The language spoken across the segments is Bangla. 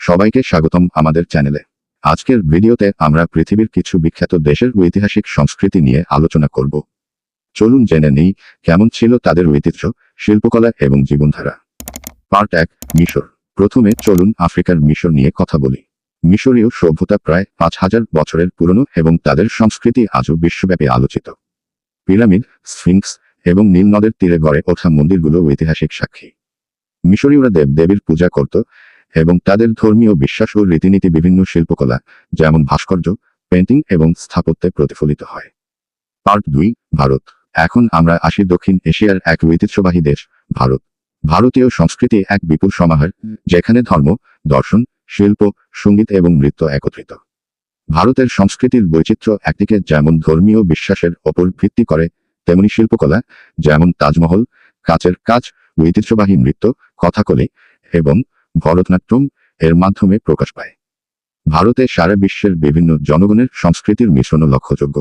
সবাইকে স্বাগতম আমাদের চ্যানেলে। আজকের ভিডিওতে আমরা পৃথিবীর কিছু বিখ্যাত দেশের ঐতিহাসিক সংস্কৃতি নিয়ে আলোচনা করব। চলুন জেনে নেই কেমন ছিল তাদের ঐতিহ্য, শিল্পকলা এবং জীবনধারা। পার্ট 1, মিশর। প্রথমে চলুন আফ্রিকার মিশর নিয়ে কথা বলি। মিশরীয় সভ্যতা প্রায় 5000 বছরের পুরনো এবং তাদের সংস্কৃতি আজও বিশ্বব্যাপী আলোচিত। পিরামিড, স্ফিংক্স এবং নীল নদের তীরে গড়ে ওঠা মন্দিরগুলো ঐতিহাসিক সাক্ষী। মিশরীয়রা দেবদেবীর পূজা করত এবং তাদের ধর্মীয় বিশ্বাস ও রীতিনীতি বিভিন্ন শিল্পকলা যেমন ভাস্কর্য, পেন্টিং এবং স্থাপত্যে প্রতিফলিত হয়। পার্ট 2, ভারত। এখন আমরা আসি দক্ষিণ এশিয়ার এক ঐতিহ্যবাহী দেশ, ভারত। ভারতীয় সংস্কৃতি এক বিপুল সমাহার, যেখানে ধর্ম, দর্শন, শিল্প, সঙ্গীত এবং নৃত্য একত্রিত। ভারতের সংস্কৃতির বৈচিত্র্য একদিকে যেমন ধর্মীয় বিশ্বাসের ওপর ভিত্তি করে, তেমনি শিল্পকলা যেমন তাজমহল, কাচের কাজ, ঐতিহ্যবাহী নৃত্য, কথাকলি এবং ভরতনাট্যম এর মাধ্যমে প্রকাশ পায়। ভারতে সারা বিশ্বের বিভিন্ন জনগণের সংস্কৃতির মিশ্রণ লক্ষ্যযোগ্য।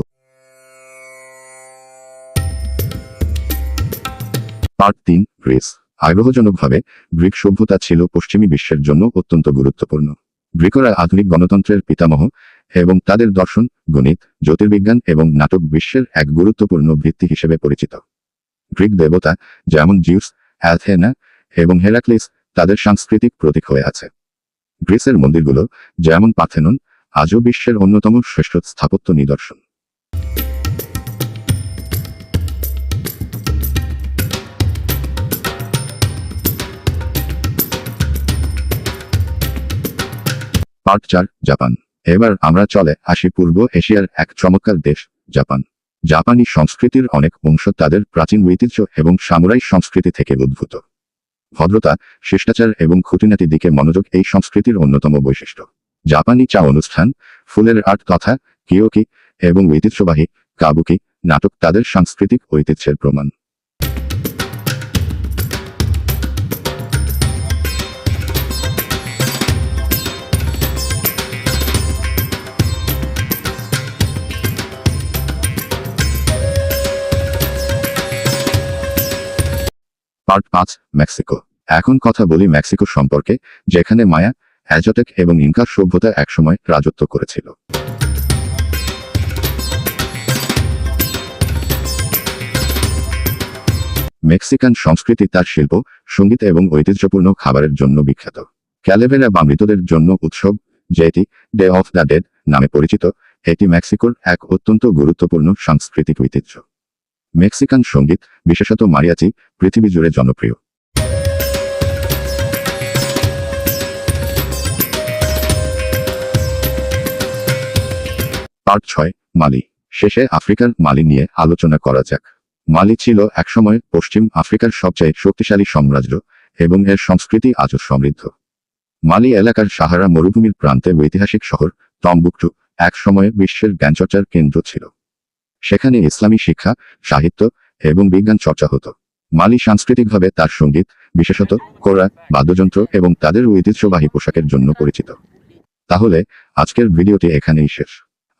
Part 3, Greece. আগ্রহজনকভাবে গ্রিক সভ্যতা ছিল পশ্চিমী বিশ্বের জন্য অত্যন্ত গুরুত্বপূর্ণ। গ্রিকরা আধুনিক গণতন্ত্রের পিতামহ এবং তাদের দর্শন, গণিত, জ্যোতির্বিজ্ঞান এবং নাটক বিশ্বের এক গুরুত্বপূর্ণ ভিত্তি হিসেবে পরিচিত। গ্রিক দেবতা যেমন জিউস, অ্যাথেনা এবং হেরাক্লিস তাদের সাংস্কৃতিক প্রতীক হয়ে আছে। গ্রিসের মন্দিরগুলো যেমন পার্থেনন আজও বিশ্বের অন্যতম শ্রেষ্ঠ স্থাপত্য নিদর্শন। Part 4, Japan. এবার আমরা চলে আসি পূর্ব এশিয়ার এক চমৎকার দেশ, জাপান। জাপানি সংস্কৃতির অনেক অংশ তাদের প্রাচীন ঐতিহ্য এবং সামুরাই সংস্কৃতি থেকে উদ্ভূত। ভদ্রতা, শিষ্টাচার এবং খুঁটিনাটি দিকে মনোযোগ এই সংস্কৃতির অন্যতম বৈশিষ্ট্য। জাপানি চা অনুষ্ঠান, ফুলের আর্ট তথা কিয়োকি এবং ঐতিহ্যবাহী কাবুকি নাটক তাদের সাংস্কৃতিক ঐতিহ্যের প্রমাণ। Part 5, Mexico. এখন কথা বলি মেক্সিকো সম্পর্কে, যেখানে মায়া, অ্যাজটেক এবং ইনকা সভ্যতা একসময় রাজত্ব করেছিল। মেক্সিকান সংস্কৃতি তার শিল্প, সঙ্গীত এবং ঐতিহ্যপূর্ণ খাবারের জন্য বিখ্যাত। ক্যালেভেরা বা মৃতদের জন্য উৎসব, যেটি ডে অফ দ্য ডেড নামে পরিচিত, এটি মেক্সিকোর এক অত্যন্ত গুরুত্বপূর্ণ সাংস্কৃতিক ঐতিহ্য। মেক্সিকান সঙ্গীত, বিশেষত মারিয়াচি, পৃথিবী জুড়ে জনপ্রিয়। পার্ট 6, মালি। শেষে আফ্রিকার মালি নিয়ে আলোচনা করা যাক। মালি ছিল একসময় পশ্চিম আফ্রিকার সবচেয়ে শক্তিশালী সাম্রাজ্য এবং এর সংস্কৃতি আজও সমৃদ্ধ। মালি এলাকার সাহারা মরুভূমির প্রান্তে ঐতিহাসিক শহর টম্বুকটু এক সময়ে বিশ্বের জ্ঞানচর্চার কেন্দ্র ছিল। সেখানে ইসলামী শিক্ষা, সাহিত্য এবং বিজ্ঞান চর্চা হতো। মালি সাংস্কৃতিকভাবে তার সঙ্গীত, বিশেষত কোরা, বাদ্যযন্ত্র এবং তাদের ঐতিহ্যবাহী পোশাকের জন্য পরিচিত। তাহলে আজকের ভিডিওটি এখানেই শেষ।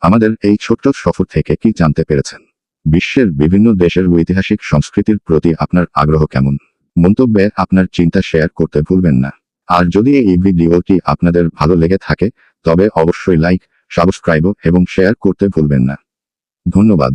আমাদের এই ছোট্ট সফর থেকে কি জানতে পেরেছেন? বিশ্বের বিভিন্ন দেশের ঐতিহাসিক সংস্কৃতির প্রতি আপনার আগ্রহ কেমন? মন্তব্যে আপনার চিন্তা শেয়ার করতে ভুলবেন না। আর যদি এই ভিডিওটি আপনাদের ভালো লেগে থাকে তবে অবশ্যই লাইক, সাবস্ক্রাইব এবং শেয়ার করতে ভুলবেন না। ধন্যবাদ।